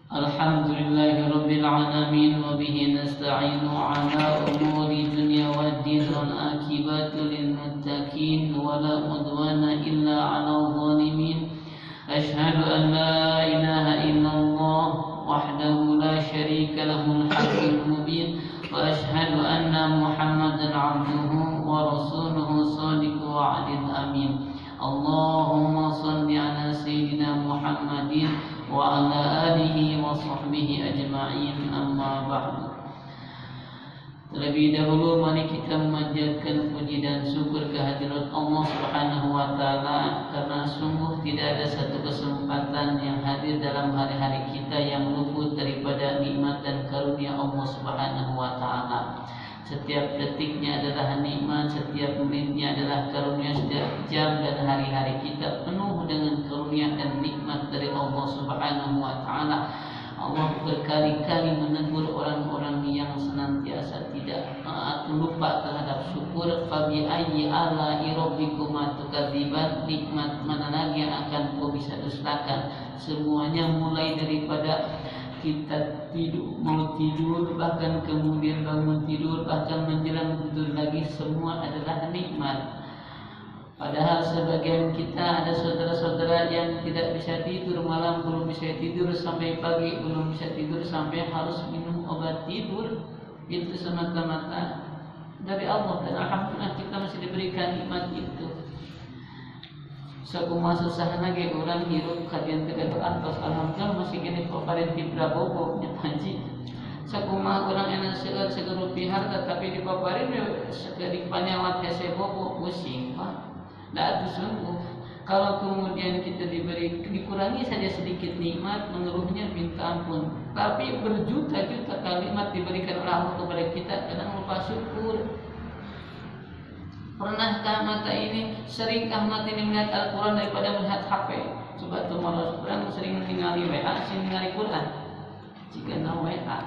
Alhamdulillahirabbil alamin wa bihi nasta'inu ala umuri dunya waddin wal akibatu lil muttaqin wa la udwana illa 'alal zalimin. Asyhadu an la ilaha illallah wahdahu la syarika lahul haqqul mubin wa asyhadu anna Muhammadan 'abduhu wa rasuluhu shadiqul wa'dil amin. Allahumma shalli ala sayyidina Muhammadin wa ala alihi wa sahbihi ajma'in, amma ba'du. Terlebih dahulu mari kita memanjatkan puji dan syukur kehadirat Allah Subhanahu wa taala, karena sungguh tidak ada satu kesempatan yang hadir dalam hari-hari kita yang luput daripada nikmat dan karunia Allah Subhanahu wa taala. Setiap detiknya adalah nikmat, setiap menitnya adalah karunia, setiap jam dan hari-hari kita penuh dengan karunia dan nikmat dari Allah Subhanahu wa taala. Allah berkali-kali menegur orang-orang yang senantiasa tidak lupa terhadap syukur. Fabi ayyi ala'i rabbikuma tukadziban, nikmat mana lagi yang akan kau bisa dustakan? Semuanya mulai daripada kita mau tidur, bahkan kemudian bangun tidur, bahkan menjelang tidur lagi, semua adalah nikmat. Padahal sebagian kita ada saudara-saudara yang tidak bisa tidur malam, belum bisa tidur sampai pagi, belum bisa tidur sampai harus minum obat tidur. Itu semata-mata dari Allah, dan alhamdulillah kita masih diberikan nikmat itu. Sakumaha susah lagi orang hirup kajian kegaduhan, tos alhamdulillah masih kini paparin tibra bobo nya panji. Sakumaha orang enak seger rupiah harta, tapi di paparin di panyawat hese bobo pusing pak. Dah itu sungguh. Kalau kemudian kita dikurangi saja sedikit nikmat, mengeluhnya minta ampun. Tapi berjuta-juta kalimat diberikan oleh Allah kepada kita, kadang lupa syukur. Pernahkah mata ini, seringkah mata ini melihat Al-Quran daripada melihat HP? Coba tuh malah orang sering meninggali WA, sering meninggali Quran. Jika nak WA,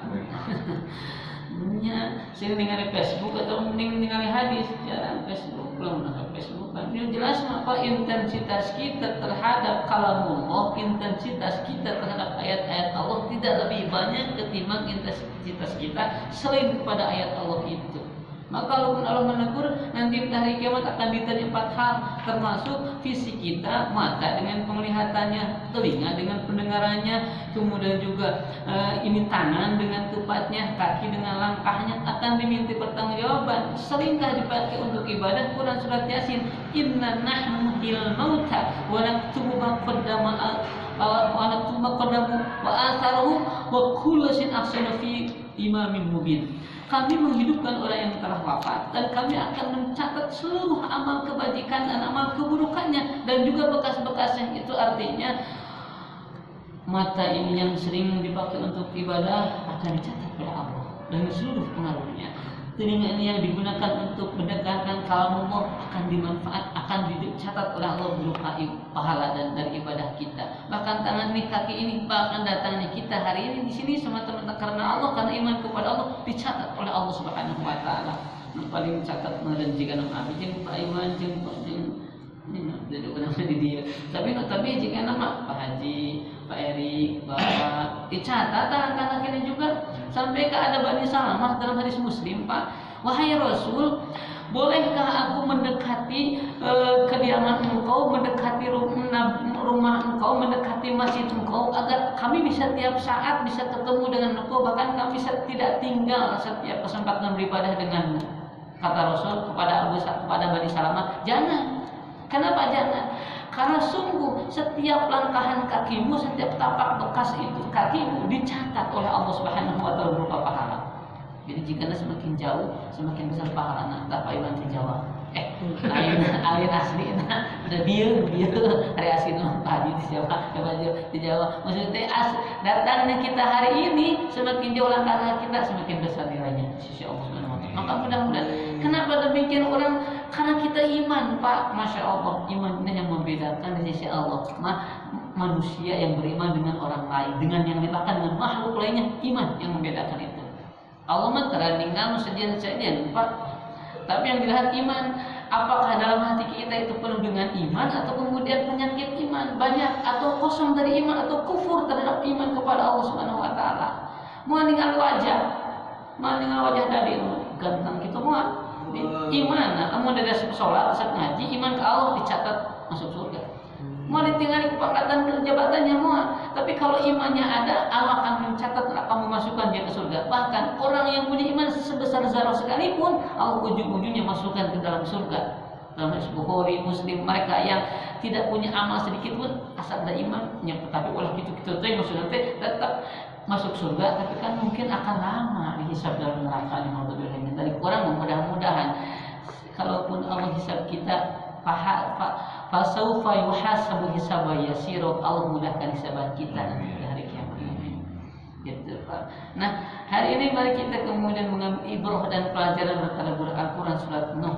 sering meninggali Facebook atau meninggali hadis. Jarang Facebook, belum meninggali Facebook. Yang jelas apa intensitas kita terhadap kalamullah, intensitas kita terhadap ayat-ayat Allah tidak lebih banyak ketimbang intensitas kita selain kepada ayat Allah itu. Maka walaupun Allah menegur, nanti pada hari kiamat akan ditanya 4 hal, termasuk fisik kita, mata dengan penglihatannya, telinga dengan pendengarannya, kemudian juga ini tangan dengan tepatnya, kaki dengan langkahnya, akan diminta pertanggungjawaban. Seringkah dipakai untuk ibadah? Quran surat Yasin, inna nahnu nuhyil mauta wa naktubu ma qaddamu wa atharuhum wa kullu shay'in ahsanu fi imamin mubin. Kami menghidupkan orang yang telah wafat, dan kami akan mencatat seluruh amal kebajikan dan amal keburukannya, dan juga bekas-bekasnya. Itu artinya mata ini yang sering dipakai untuk ibadah akan dicatat oleh Allah dengan seluruh pengaruhnya. Telinga ini yang digunakan untuk mendengarkan kalamullah akan akan dicatat oleh Allah berupa pahala dan dari ibadah kita. Bahkan tangan ini, kaki ini, bahkan datangnya kita hari ini di sini semata-mata karena Allah, karena iman kepada Allah, dicatat oleh Allah Subhanahu wa taala. Yang paling catat menjanjikan nama abi jeung Pak Iman jeung duduk nama di dia. Tapi jika nama Pak Haji, Pak Eri, Bapak dicatat tangan kanan juga. Sampai ke ada Bani Salamah dalam hadis Muslim, Pak, wahai Rasul, bolehkah aku mendekati kediaman engkau, mendekati rumah engkau, mendekati masjid engkau, agar kami bisa tiap saat bisa ketemu dengan engkau, bahkan kami bisa tidak tinggal setiap kesempatan beribadah denganmu. Kata Rasul kepada Bani Salamah, jangan. Kenapa jangan? Karena sungguh setiap langkahan kakimu, setiap tapak bekas itu kakimu dicatat oleh Allah Subhanahu wa taala berupa pahala. Jadi jika semakin jauh, semakin besar pahalana. Tapi Iwan di Jawa. Lain asli udah bieu hari asli pagi di Jawa, di Jawa. Maksudnya datangnya kita hari ini, semakin jauh langkah kita, semakin besar nilainya sisi Allah Subhanahu wa taala. Maka mudah-mudahan. Kenapa demikian orang? Karena kita iman, Pak. Masya Allah, iman ini yang membedakan di sisi Allah. Manusia yang beriman dengan orang lain, dengan yang bahkan dengan makhluk lainnya, iman yang membedakan itu. Allah mah teranding kamu sejen-sejen, Pak. Tapi yang dilihat iman, apakah dalam hati kita itu penuh dengan iman, atau kemudian penyakit iman banyak, atau kosong dari iman, atau kufur terhadap iman kepada Allah Subhanahu Mau ningali wajah tadi ganteng gitu mau iman. Kamu dari sholat, saat ngaji, iman ke Allah dicatat masuk surga. Mau ditinggali kepangkatan jabatannya mau, tapi kalau imannya ada, Allah akan mencatat kamu masukkan dia ke surga. Bahkan orang yang punya iman sebesar zarah sekalipun, Allah ujung-ujungnya masukkan ke dalam surga. Dalam hadis Bukhari, Muslim, mereka yang tidak punya amal sedikit pun asal ada imannya, tapi olah gitu-gitu tuh maksudnya tetap masuk surga, tapi kan mungkin akan lama dihisab dalam neraka. Dari kurang, mudah-mudahan kalaupun Allah hisab kita fasaufa yuhasabu hisaban yasira, Allah mudahkan hisaban kita nanti di hari kiamat. Gitu, Pak. Nah, hari ini mari kita kemudian mengambil ibrah dan pelajaran dari Al-Quran surat Nuh.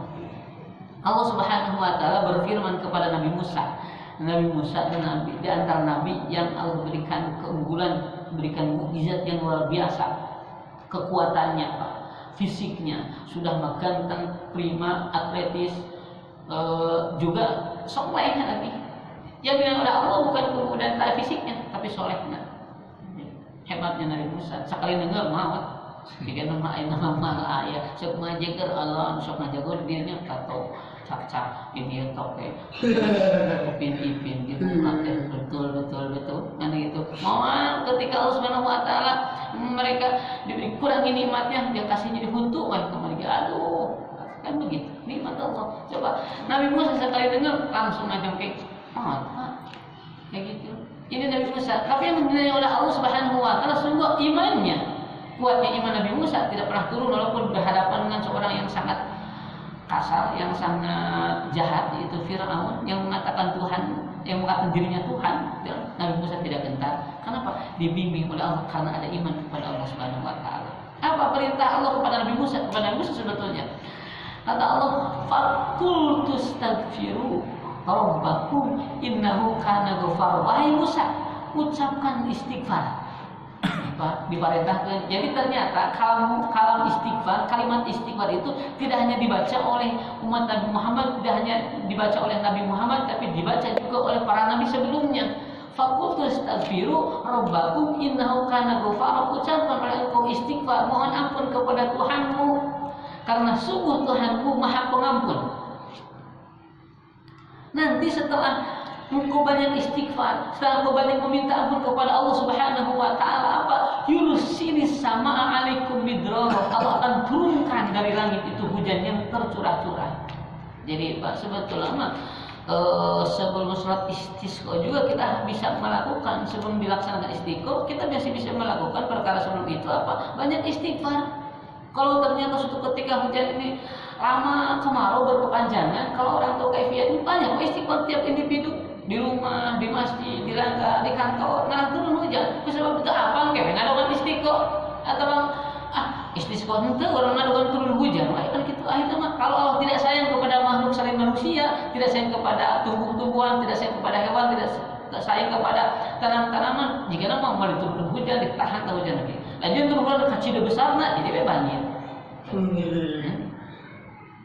Allah Subhanahu wa taala berfirman kepada Nabi Musa. Nabi Musa dan nabi di antara nabi yang Allah berikan keunggulan, berikan mukjizat yang luar biasa. Kekuatannya, Pak, fisiknya sudah ganteng, prima, atletis, juga soleh Nabi. Yang bilang oleh Allah bukan kemudian tak fisiknya, tapi solehnya. Hebatnya Nabi Musa. Sekali dengar maut. Jika nama ayah, sok ngajagar Allah, sok ngajagar dirinya kata cak ini toke, ipin gitu, betul, kan gitu. Mohon ketika Allah Subhanahu Wa Taala mereka diberi kurangi nikmatnya, dia kasih jadi huntu, kembali aduh, kan begitu. Nikmat Allah. Coba Nabi Musa sekali dengar langsung aja kayak kayak gitu. Ini Nabi Musa. Tapi yang dinilai oleh Allah Subhanahu Wa Taala sungguh imannya. Kuatnya iman Nabi Musa tidak pernah turun walaupun berhadapan dengan seorang yang sangat kasar, yang sangat jahat, yaitu Fir'aun yang mengatakan dirinya Tuhan. Nabi Musa tidak gentar. Kenapa? Dibimbing oleh Allah karena ada iman kepada Allah Subhanahu Wa Taala. Apa perintah Allah kepada Nabi Musa? Kepada Nabi Musa sebetulnya kata Allah, "Faqul tastaghfiru rabbakum innahu kana ghafar." Wahai Musa, ucapkan istighfar. Diperintahkan. Jadi ternyata kalam istighfar, kalimat istighfar itu tidak hanya dibaca oleh umat Nabi Muhammad, tidak hanya dibaca oleh Nabi Muhammad, tapi dibaca juga oleh para nabi sebelumnya. Faqul tastaghfiru rabbakum innahu kana ghafar. Ucapkan oleh engkau istighfar, mohon ampun kepada Tuhanmu, karena sungguh Tuhanmu Maha Pengampun. Nanti setelah engkau banyak istighfar, setelah engkau banyak meminta ampun kepada Allah Subhanahu Wa Taala, apa? Yursilis samaa alaikum midrara. Allah akan turunkan dari langit itu hujan yang tercurah-curah. Jadi Pak, sebetulnya sebelum sholat istisqa juga kita bisa melakukan, sebelum dilaksanakan istiqo kita masih bisa melakukan perkara sebelum itu apa? Banyak istighfar. Kalau ternyata suatu ketika hujan ini lama kemarau berkepanjangan, kalau orang tahu kaifiat banyak istighfar tiap individu. Di rumah, di masjid, di rangka, di kantor, nah turun hujan. Sebab itu apa? Kayak ngadokan istiqo atau istisqa itu orang ngadokan turun hujan. Kan gitu. Akhirnya mah kalau Allah tidak sayang kepada makhluk selain manusia, tidak sayang kepada tumbuh-tumbuhan, tidak sayang kepada hewan, tidak sayang kepada tanam-tanaman, jika nama mau diturunkan hujan, ditahan ke hujan lagi. Lanjut turun kecil besar, jadi banjir.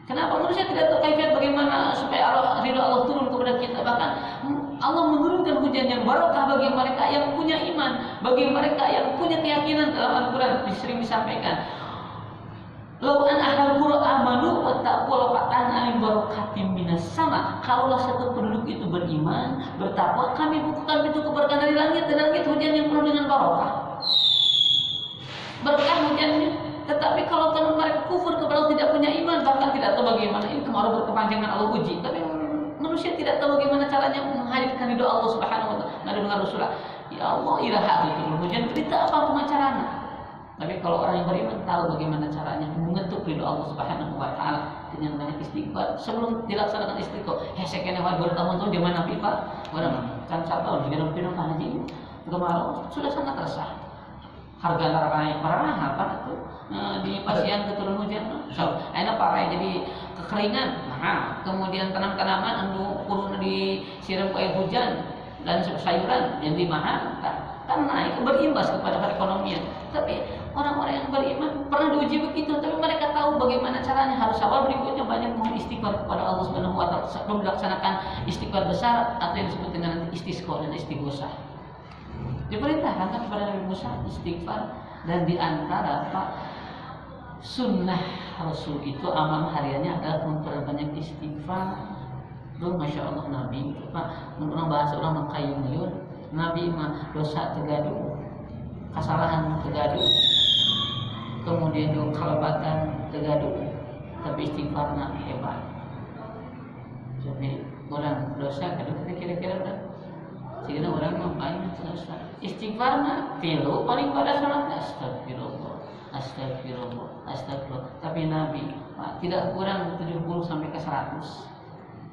Kenapa manusia tidak tahu kaifiat bagaimana supaya ridha Allah turun kepada kita? Bahkan Allah menurunkan hujan yang barokah bagi mereka yang punya iman, bagi mereka yang punya keyakinan. Dalam Al-Quran sering disampaikan, "Lau an ahlul qura amanu wa taqwa fatahna alaihim barakatim minas sama." Kalaulah satu penduduk itu beriman, bertakwa, kami bukakan pintu keberkahan dari langit, dan langit hujan yang penuh dengan barokah. Berkah hujannya. Tetapi kalau mereka kufur kepada Allah, tidak punya iman, bahkan tidak tahu bagaimana ini kemarau berkepanjangan Allah uji. Tapi manusia tidak tahu bagaimana caranya menghadirkan ridho Allah Subhanahu Wa Taala. Nabi dengar Rasulullah, ya Allah iraha itu hujan berita apa caranya? Tapi kalau orang yang beriman tahu bagaimana caranya mengetuk ridho Allah Subhanahu Wa Taala dengan banyak istighfar sebelum dilaksanakan istiqo. Saya kena bertahun-tahun di mana pipa, mana kan 1 tahun jika dalam pindah haji kemarau sudah sangat resah. Harga neraka naik parah apa itu? Di pasien keturun hujan, akhirnya parah jadi kekeringan. Nah, kemudian tanam-tanaman anu kurun disiram air hujan dan sayuran jadi mahal, kan naik berimbas kepada perekonomian. Tapi orang-orang yang beriman pernah diuji begitu, tapi mereka tahu bagaimana caranya. Harus awal berikutnya banyak mohon istighfar kepada Allah Subhanahu Wa Taala sebelum dilaksanakan istighfar besar atau yang disebut dengan istisqa dan istighosah. Diperintahkan kepada Nabi Musa istighfar, dan di antara Pak sunnah Rasul itu amal hariannya adalah memperbanyak istighfar. Duh, masya Allah Nabi itu Pak, menurut bahasa orang mengkayun Nabi mah dosa tegaduh, kesalahan tegaduh, kemudian juga kelebatan tegaduh, tapi istighfarna hebat. Jadi orang dosa kadang kira-kira udah sehingga orang ngapain dosa istighfarna tilu paling pada salat astagfirullah astagfirullah astagfirullah. Tapi Nabi Pak, tidak kurang 70 sampai ke 100.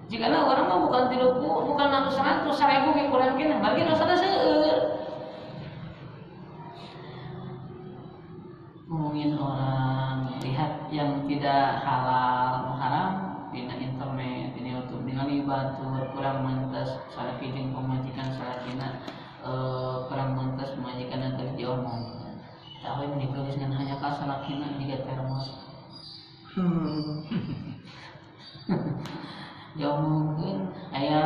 Jika orang mah bukan 30 bukan 100 1000 ke kurang kena bagi dosa seueur. Ngomongin orang lihat yang tidak halal haram di internet, di YouTube, ningali batur kurang mantas salah kijing pemajikan salah kina kurang mantas pemajikan yang kerja omong. Tahu yang ditulis dengan hanya salah kina juga termos. Diomongkeun aya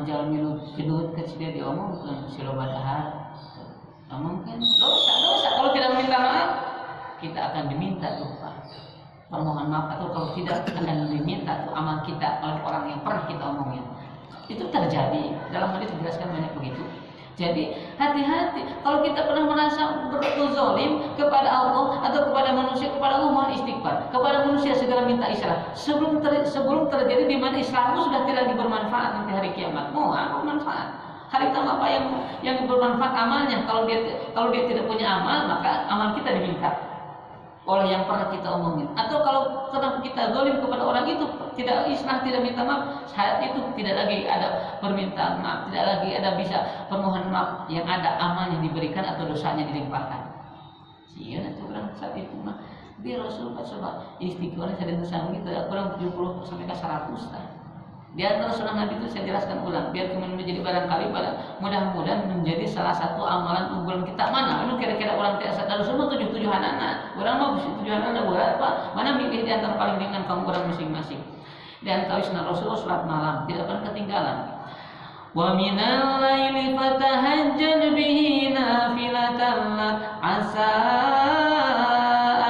jalan minum gedut ke dia diomongkeun siloba dahar. Omongkeun dosa kalau tidak minta maaf kita akan diminta tuh Pak permohonan maaf, atau kalau tidak akan diminta tuh amal kita oleh orang yang pernah kita omongin. Itu terjadi dalam hadis dijelaskan banyak begitu. Jadi hati-hati kalau kita pernah merasa berzolim kepada Allah atau kepada manusia, kepada Allah mohon istighfar, kepada manusia segera minta islah sebelum terjadi di mana Islammu sudah tidak bermanfaat nanti hari kiamat. Mau apa manfaat? Hari tamu apa yang bermanfaat amalnya? Kalau dia tidak punya amal, maka amal kita diminta oleh yang pernah kita omongin. Atau kalau pernah kita zalim kepada orang itu, tidak islah, tidak minta maaf, saat itu tidak lagi ada permintaan maaf, tidak lagi ada bisa permohonan maaf, yang ada amalnya diberikan atau dosanya dilimpahkan. Sehingga itu orang saat itu mah dia Rasulullah coba istighfar saya dengar gitu kurang 70 sampai ke 100 lah. Di antara sunnah Nabi itu saya jelaskan ulang biar kemudian menjadi barangkali mudah-mudahan menjadi salah satu amalan unggulan kita. Mana lu kira-kira orang tidak sadar semua 7-7 anak orang mau 7 anak berapa mana milih di antara paling ringan kamu orang masing-masing. Di antara sunnah Rasulullah salat malam tidak akan ketinggalan. Wa minal laili fatahajjad bihi nafilatan lak asa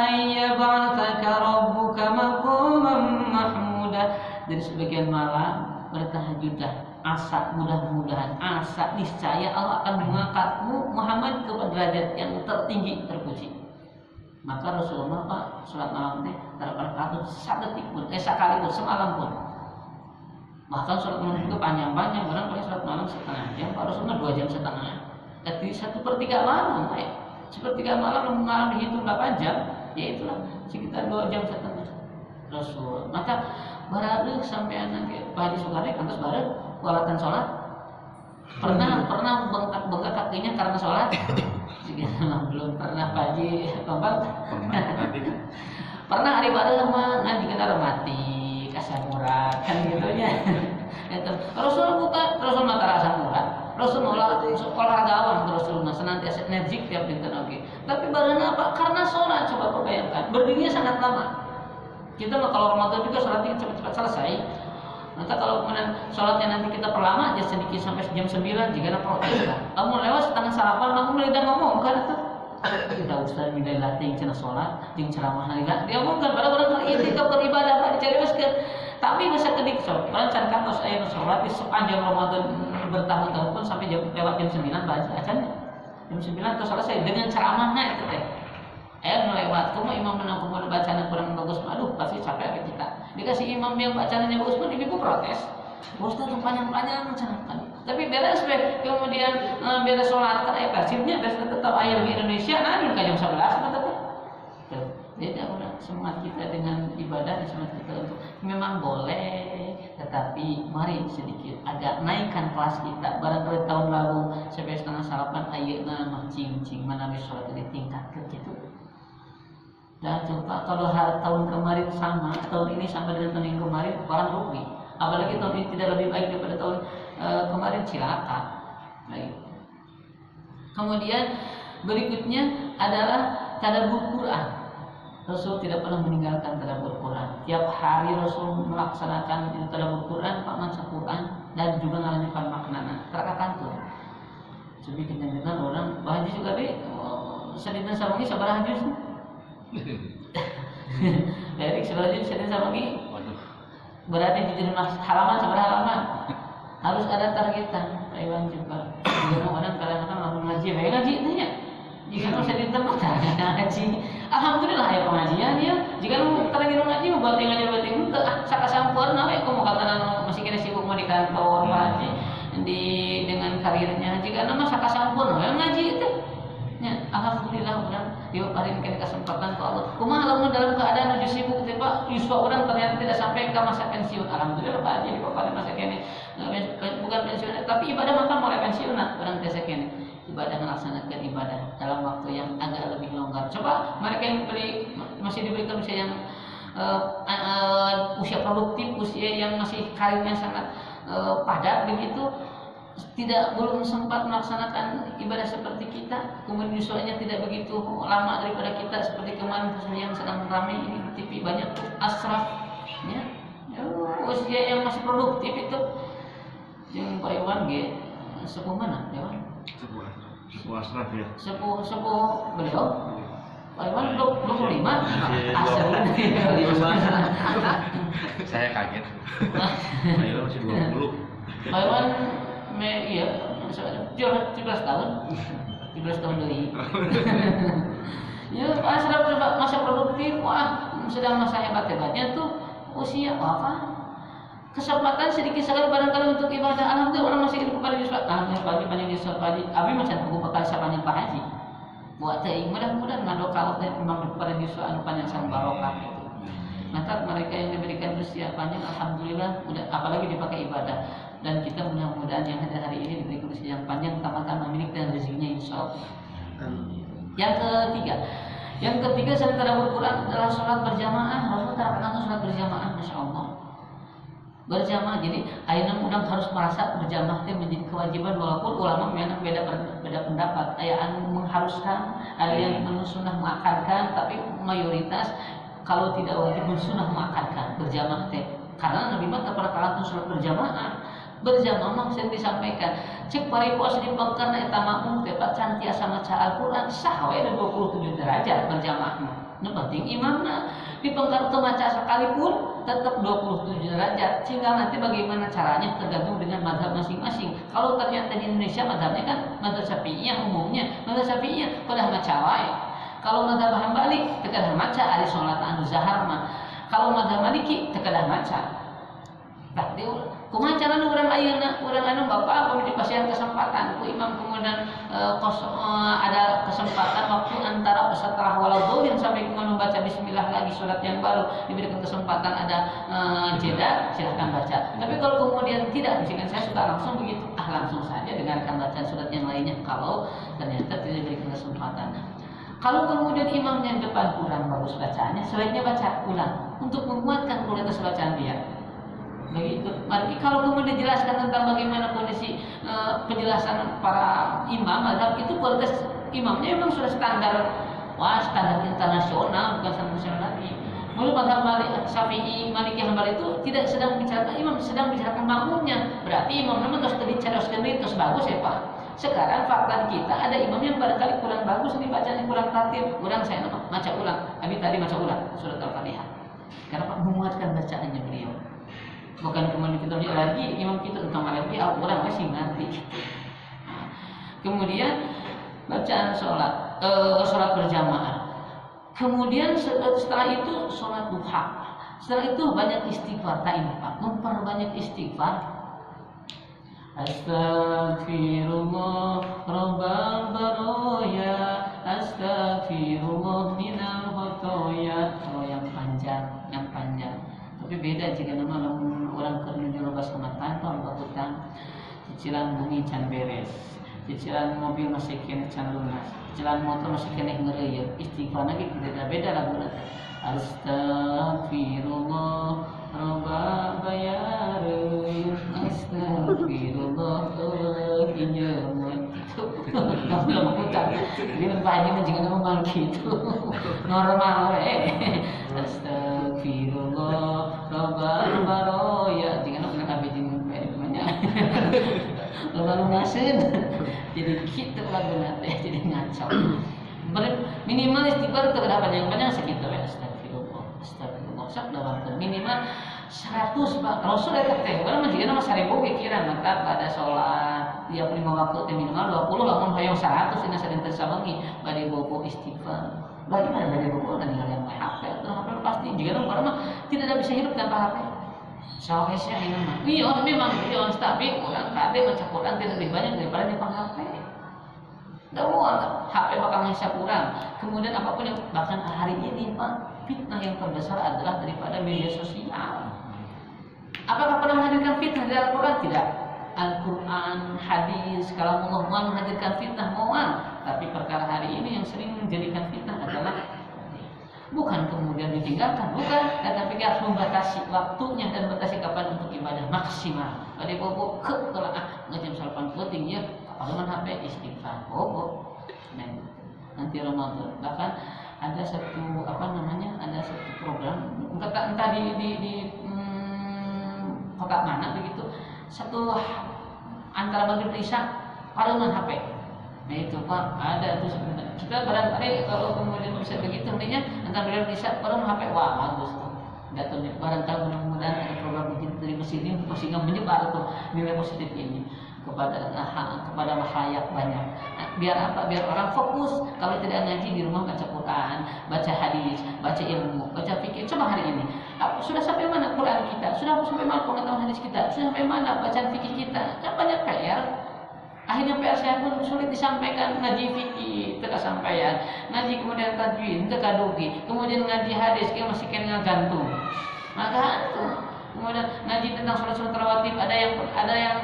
ayyab'atsaka rabbuka maqaman mahmuda. Dari sebagian malam bertahajudlah, asa mudah-mudahan asa niscaya Allah akan mengangkatmu Muhammad ke derajat yang tertinggi terpuji. Maka Rasulullah Pak salat malam teh terkadang sadetik pun sekali pun semalam pun. Bahkan salat malam itu panjang-panjang, orang paling salat malam setengah jam, Pak Rasulullah 2 jam setengah. Jadi 1/3 malam, sepertiga malam malam dihitung 8 jam, ya itulah sekitar 2 jam setengah Rasul. Maka baradeuh sampai anak Pak Haji Soekarno kantos bareng walatan sholat pernah bengkak kakinya karena sholat belum pernah Pak Haji Kompak pernah hari bareng mah ngaji kita mati kasar murad kan gitunya. Rasul bukan Rasul mata rasa murad, Rasul olahragawan, Rasul senantiasa energik tiap dinten oke. Tapi bareng apa? Karena sholat. Coba kau bayangkan berdirinya sangat lama. Kita mah kalau Ramadan juga sholatnya cepat-cepat selesai. Nanti kalau kemudian sholatnya nanti kita perlama aja sedikit sampai jam 9 jika ada protes lah. Kamu lewat setengah salapan, kamu mulai udah ngomong kan itu. Kita Ustaz milih latih cina sholat, jeng ceramah halila. Dia ngomong kan pada orang itikaf beribadah Pak dicari waskeun. Tapi bisa kedik sok. Orang can kantos aya sholat di sepanjang Ramadan bertahun-tahun pun sampai lewat jam 9 baca acan. Jam 9 terus selesai dengan ceramahnya itu teh. Melewat, kamu imam menang kemudian bacaan kurang bagus, aduh pasti capek kita. Dikasih imam yang bacaannya bagus pun ibu protes. Ustaz tuh panjang-panjang kan. Tapi beres deh, kemudian beres sholat kan persibnya beres tetap air di Indonesia, nah jam 11 betul. Jadi orang semangat kita dengan ibadah, semangat kita untuk memang boleh, tetapi mari sedikit agak naikkan kelas kita. Barangkali tahun lalu sampai setengah salapan ayeuna mah cing mana bisa sholat ditingkatkan gitu. Dan coba kalau tahun kemarin sama, tahun ini sama dengan tahun yang kemarin, orang rugi. Apalagi tahun ini tidak lebih baik daripada tahun kemarin, cilaka. Baik. Kemudian berikutnya adalah tadabbur Quran. Rasul tidak pernah meninggalkan tadabbur Quran. Tiap hari Rasul melaksanakan tadabbur Quran, Pak maca Quran dan juga ngalanjutkan maknana. Terakantur. Tapi kenyang orang bahaji juga deh. Sedina sawangi sabaraha juz. Dari sabaraha juz sedina sawangi. Waduh. Berarti di halaman sabaraha halaman. Harus ada targetan. Pak Iwan juga. Kadang-kadang kadang-kadang langsung ngaji, ngaji itu ya. Jika lu sedina mah ngaji. Alhamdulillah ya pengajian ya. Jika lu terang ngaji buat ngaji saka sampurna we komo katanan masih kena sibuk mau di kantor ngaji dengan karirnya. Jika nama saka sampurna we ngaji itu. Ya, alhamdulillah orang diparinkan kesempatan ke Allah. Kumaha lamun dalam keadaan nuju sibuk teh Pak, yuswa orang ternyata tidak sampai ke masa pensiun. Alhamdulillah Pak Haji dipaparin masa kene. Bukan pensiun, tapi ibadah makan mulai pensiun nah, orang teh sakene. Ibadah melaksanakan ibadah dalam waktu yang agak lebih longgar. Coba mereka yang masih diberikan usia yang usia produktif, usia yang masih karirnya sangat padat begitu, belum sempat melaksanakan ibadah seperti kita, kemudian usianya tidak begitu lama daripada kita seperti kemarin yang sedang ramai ini di TV banyak tuh asraf ya, usia yang masih produktif itu yang Pak Iwan sepuh mana Iwan? Sepuh asraf ya. Sepuh beliau Pak Iwan 25 asraf. Saya kaget. Pak Iwan masih 20. Pak Iwan iya, 17 tahun. 17 tahun dari. Ya, asraf masa produktif, wah, sedang masa hebat-hebatnya tuh usia apa? Kesempatan sedikit sekali barangkali untuk ibadah. Alhamdulillah orang masih hidup kepada Yusuf. Alhamdulillah pagi panjang Yusuf pagi. Abi macam buku bekal sapanjang Pak Haji. Buat teh mudah-mudahan ngado kalau teh memang kepada Yusuf anu panjang sang barokah itu. Maka mereka yang diberikan usia panjang alhamdulillah udah apalagi dipakai ibadah. Dan kita mudah-mudahan yang ada hari ini diberi usia yang panjang tambahkan memiliki dan rezekinya insyaallah. Yang ketiga selain tadabbur Quran adalah sholat berjamaah. Rasul terapkan sholat berjamaah, masya Allah. Berjamaah, jadi ayeuna udang harus merasa berjamaah itu menjadi kewajiban walaupun ulama memang beda pendapat. Aya anu mengharuskan, ada yang sunnah mengakarkan, tapi mayoritas kalau tidak wajib sunnah mengakarkan berjamaah teh. Karena Nabi mah pernah kalantung sholat berjamaah. Berjamaah maksud disampaikan cek paripos di pangkarna eta makmum teh cantiasa maca Al-Qur'an sah we 27 derajat berjamaah mah. Nu penting imamna di pangkar teu maca sekalipun tetap 27 derajat. Sehingga nanti bagaimana caranya tergantung dengan mazhab masing-masing. Kalau ternyata di Indonesia mazhabnya kan mazhab Syafi'iyah umumnya, mazhab Syafi'iyah pada maca wae. Kalau mazhab Hambali teu kada maca ari salat anu zahar mah. Kalau mazhab Maliki teu kada maca. Nah, kumaha carana urang ayeuna urang anu bapak apa dipasihan kesempatan ku imam kemudian ada kesempatan waktu antara setelah waladhdallin sampai kemudian membaca bismillah lagi surat yang baru diberikan kesempatan ada jeda silahkan baca. Tapi kalau kemudian tidak, misalkan saya suka langsung begitu langsung saja dengarkan bacaan surat yang lainnya kalau ternyata tidak diberikan kesempatan. Kalau kemudian imamnya depan kurang bagus bacaannya, sebaiknya baca ulang untuk menguatkan kualitas bacaan dia. Begitu. Mari kalau kemudian dijelaskan tentang bagaimana kondisi penjelasan para imam mazhab itu kualitas imamnya memang sudah standar internasional bukan standar nasional lagi. Mulu mazhab Syafi'i, Maliki, Hambali itu tidak sedang membicarakan imam, sedang membicarakan makmumnya. Berarti imam memang terus terus bagus ya Pak. Sekarang fakta kita ada imam yang barangkali kurang bagus nih bacanya kurang tertib, kurang saya baca ulang. Abi tadi baca ulang surat Al-Fatihah. Karena Pak menguatkan bacaannya beliau. Bukan kemudian kita lihat lagi imam kita tentang lagi orang masih ngerti. Kemudian bacaan sholat berjamaah. Kemudian setelah itu sholat duha. Setelah itu banyak istighfar. Tak ini Pak, memperbanyak istighfar. Astaghfirullah Rabbal baraya, astaghfirullah minal khotoya. Kalau yang panjang. Tapi beda jika nama orang kerja lepas kematan atau hutang, cicilan bumi can beres, cicilan mobil masih kena can lunas, cicilan motor masih kena ngereyek, istighfar lagi tidak beda lagu nanti. Astaghfirullah Rabbal bayarin, astaghfirullah itu belum hutang. Jadi Pak Haji jika nama mal gitu normal Astagfirullah Rabbal baraya jika nama kena kabeh jeung banyak lalu ngaseun Jadi gitu lagu nanti jadi ngaco. Minimal istighfar itu kenapa yang banyak segitu ya astagfirullah sok dalam minimal 100 Pak. Rasul ya kata kalau jika nama 1000 pikiran maka pada sholat 35 waktu minimal 20 lamun hayang 100 ini sadin tersawangi bade bobo istighfar. Bagaimana bade bobo dan hal yang HP atau HP pasti jika orang mah tidak bisa hidup tanpa HP. Soalnya ini mah. Iya memang iya tapi orang kade baca Quran tidak lebih banyak daripada di HP. Dakwah HP bakal ngisap kurang. Kemudian apapun yang bahkan hari ini Pak, fitnah yang terbesar adalah daripada media sosial. Apakah pernah menghadirkan fitnah dari Al-Quran? Tidak. Al-Quran, hadis, kalau Allah mau menghadirkan fitnah, mohon. Tapi perkara hari ini yang sering menjadikan fitnah adalah bukan kemudian ditinggalkan, bukan. Tetapi kita harus membatasi waktunya dan batasi kapan untuk ibadah maksimal. Pada bobo ke telah ngajam salapan penting ya. Apalagi HP istighfar, bobo. Nanti Ramadan bahkan ada satu ada satu program entah di kota mana begitu satu antara maghrib isya paruman HP. Nah itu Pak ada tuh sebenarnya kita barangkali kalau kemudian bisa begitu nantinya antara maghrib isya paruman HP wah bagus tuh datanya barangkali mudah-mudahan ada program dari mesin ini sehingga menyebar tuh nilai positif ini kepada masyarakat banyak. Nah, biar apa? Biar orang fokus. Kalau tidak ngaji di rumah baca Quran, baca hadis, baca ilmu, baca fikih. Coba hari ini sudah sampai mana Quran kita? Sudah sampai mana pengetahuan hadis kita? Sudah sampai mana bacaan fikih kita? Kan banyak PR. Akhirnya PR saya pun sulit disampaikan. Ngaji fikih tidak sampaian, ngaji kemudian tajwid tidak kadugi, kemudian ngaji hadis kita masih kena gantung. Maka kemudian ngaji tentang sholat rawatib ada yang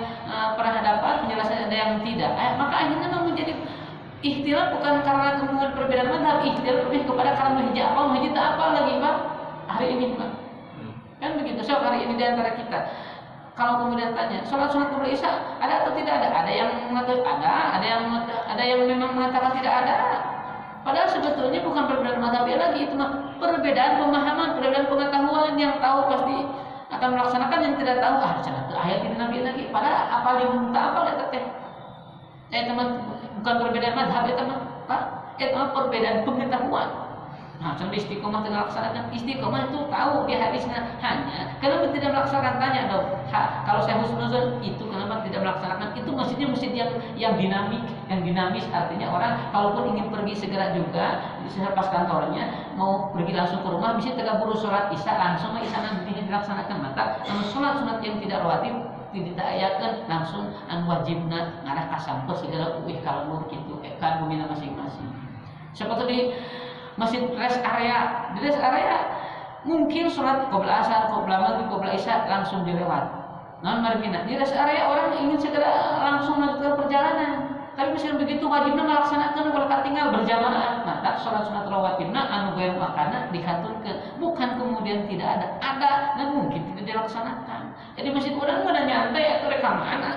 pernah dapat penjelasan, ada yang tidak. Maka akhirnya menjadi ikhtilaf bukan karena kemudian perbedaan mazhab, ikhtilaf lebih kepada karena hijab apa hijab tak apa lagi Pak hari ini Pak. Kan begitu. So hari ini di antara kita kalau kemudian tanya sholat qabla isya ada atau tidak ada? Ada yang mengatakan ada yang memang mengatakan tidak ada. Padahal sebetulnya bukan perbedaan mazhab lagi, itu mah perbedaan pemahaman, perbedaan pengetahuan. Yang tahu pasti akan melaksanakan, yang tidak tahu ayat ini Nabi lagi. Padahal apa yang minta apa lihat teh. Teman bukan perbedaan mazhab teman, Pak. Teman perbedaan pengetahuan. Nah, sampai istiqomah dengan melaksanakan istiqomah itu tahu di hadisnya hanya kenapa tidak melaksanakan tanya dong. Kalau saya husnuzon itu kenapa tidak melaksanakan itu masjid yang dinamis artinya orang kalaupun ingin pergi segera juga pas kantornya mau pergi langsung ke rumah bisa tegaburu sholat isya langsung isya nanti dilaksanakan maka sholat sunat yang tidak rawatib tidak ayakan langsung wajibna ngarah kasampur segera kalau gitu kan bumina masing-masing seperti di masjid rest area, di rest area mungkin sholat qabla asar, qabla maghrib, qabla isya langsung dilewat. Non marifina di rest area orang ingin segera langsung melanjutkan perjalanan. Tapi misalnya begitu wajibnya melaksanakan kalau tinggal berjamaah, maka sholat sunat rawatibna anu goyang makana dikantunkeun. Bukan kemudian tidak ada dan mungkin tidak dilaksanakan. Jadi masjid orang mah nyantai atau reka mana?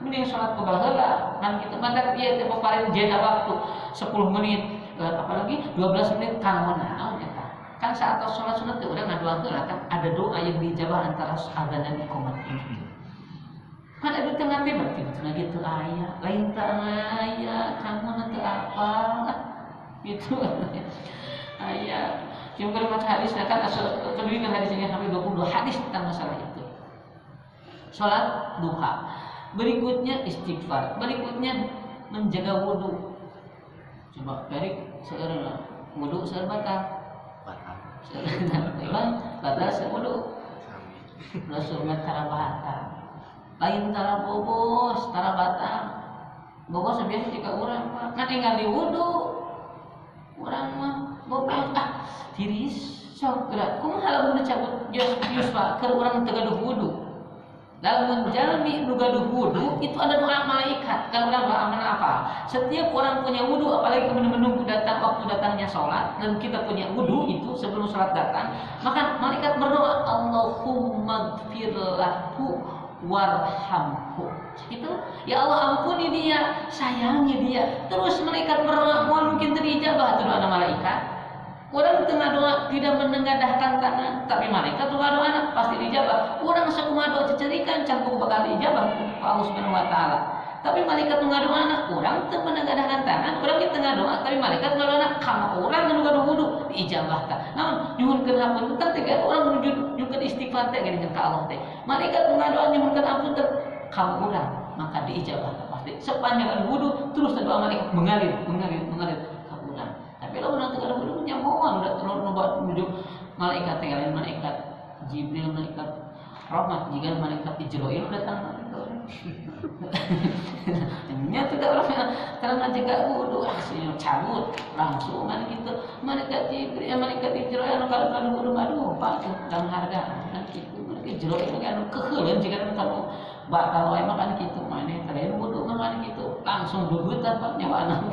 Mending sholat qabla heula kan kitu. Mantap ieu teh paparin jeda waktu 10 menit. Apalagi 12 menit kanggo naon eta. Kan saat sholat sunat teh urang ngadoakeun kan ada doa yang dijawab antara adzan dan iqamah. Kan ada tengah teh berarti gitu aya, lain teu aya, kamu teu apa. Gitu. Aya. Yang kalimat hadis kan asal kedirikan hadisnya sampai 22 hadis tentang masalah itu. Sholat duha. Berikutnya istighfar. Berikutnya menjaga wudu. Coba dari sekarang wudu sebatal batal sewudu Rasul tara batal lain tara bobos tara batal bobos biasa jika orang mah kan ningali wudu orang mah bobos tiris sok gerak kumaha lamun cabut jus Pak keur urang teu gaduh wudu dalam menjalani gaduh wudu itu ada doa malaikat. Kalau orang beramal apa? Setiap orang punya wudu, apalagi menunggu datang waktu datangnya sholat dan kita punya wudu itu sebelum sholat datang, maka malaikat berdoa Allahumma gfirlahu warhamhu. Itu ya Allah ampuni dia, sayangi dia. Terus malaikat berdoa, mungkin terijabah itu doa malaikat. Orang tengah doa tidak menengadahkan tangan, tapi malaikat doa pasti dijabah. Orang sekumaha doa cecerikan campur bakal dijabah Allah Subhanahu wa taala. Tapi malaikat ngadoa anak orang teu menengadahkan tangan, orang di tengah doa tapi malaikat ngadoa anak ka orang anu ngadoa wudu diijabah tah. Namun nyuhunkeun hapunten teh orang nyuhunkeun istighfar teh geuning ka Allah teh. Malaikat ngadoa nyuhunkeun ampunten ka urang maka diijabah tah pasti. Sepanjang anu wudu terus doa malaikat mengalir ka urang. Tapi lamun urang teu ngadoa wudu nya moal udah menuju malaikat teh lain malaikat Jibril, malaikat rahmat, jika malaikat Ijroil datang nya tidak orang karena jaga wudu hasilnya cabut langsung kan gitu malaikat Jibril malaikat Ijroil kalau wudu madu pak dan harga kan gitu malaikat Ijroil kan keheuleuh jika kamu batal wae makan gitu maneh teh wudu kan gitu langsung dugut apa nyawa anak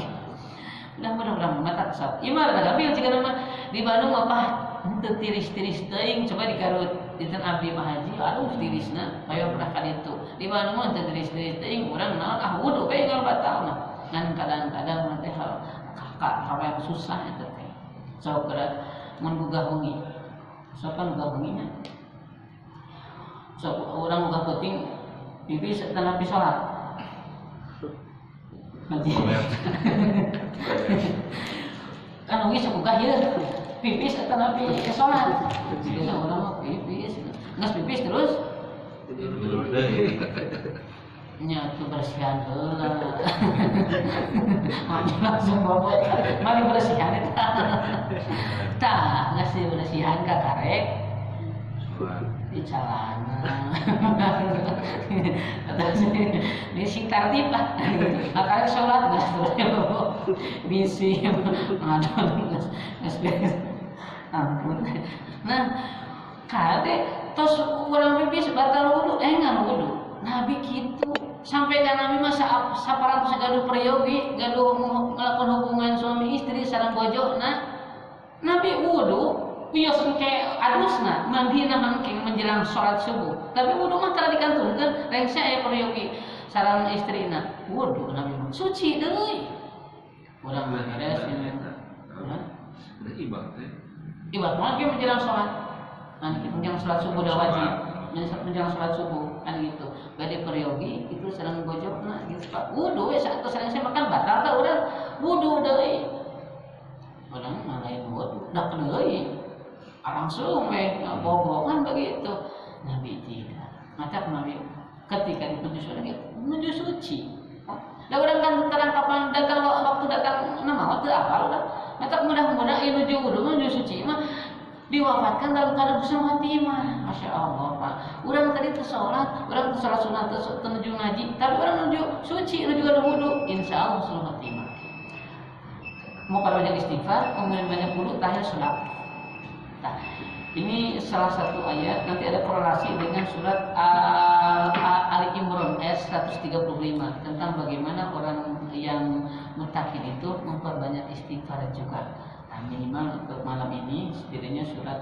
mudah-mudahan mata kesat imar ada bil jika nama di Bandung apa henteu tiris-tiris teuing coba dikarut dinten abdi mah haji aduh tirisna aya pernah ka ditu di Bandung mah teu tiris-tiris teuing urang naon wudu bae kalau batal mah ngan kadang-kadang mah teh hal yang susah eta teh sok geura mun boga hungi sok kan boga hunginya sok urang boga peuting pipis tanapi salat nanti kan hungi sok boga ieu pipis atau nabi sholat jadi orang mau pipis nggak pipis terus nya kebersihan heula maju langsung bobot mari bersihan eta tah geus bersihan ka karek di celana ini sing tartib lah karek sholat geus bisi ngadon geus ampun. Nah, kade tos urang pipis batal wudu, ngan wudu. Nabi kitu. Sampai ka Nabi mah saparatus gaduh prayogi, gaduh ngelakukan hubungan suami istri sareng bojona. Nabi wudu, wios engke adusna, mandina mangke menjelang salat subuh. Tapi wudu mah tara dikantunkeun, rengse aya prayogi sareng istrina. Wudu Nabi mah suci deui. Urang mah beres ibarat lagi menjelang sholat, menjelang sholat subuh dah wajib, menjelang sholat subuh kan gitu. Gade periogi itu sedang bojokna gitu pak. Wudu, saat itu sering saya makan batal tak udah wudu deh. Orang lain wudu, dah kenali, langsung bobo kan begitu. Nabi tidak, macam Nabi ketika menuju suci. Dah orang kan terang kapan datang waktu datang nama waktu apa lah. Mata mudah-mudahan menuju wudu menuju suci mah diwafatkan dalam keadaan husnul khotimah. Masya Allah pak. Orang tadi tersolat, orang tersolat sunat, menuju ngaji, tapi orang menuju suci, menuju ada wudu. Insya Allah husnul khotimah. Mau kalau banyak istighfar, kemudian banyak wudu, tahiyat sholat. Nah, ini salah satu ayat. Nanti ada korelasi dengan surat Ali Imran ayat 135 tentang bagaimana orang yang mutakin itu memperbanyak istighfar juga. Nah, minimal untuk malam ini setidaknya surat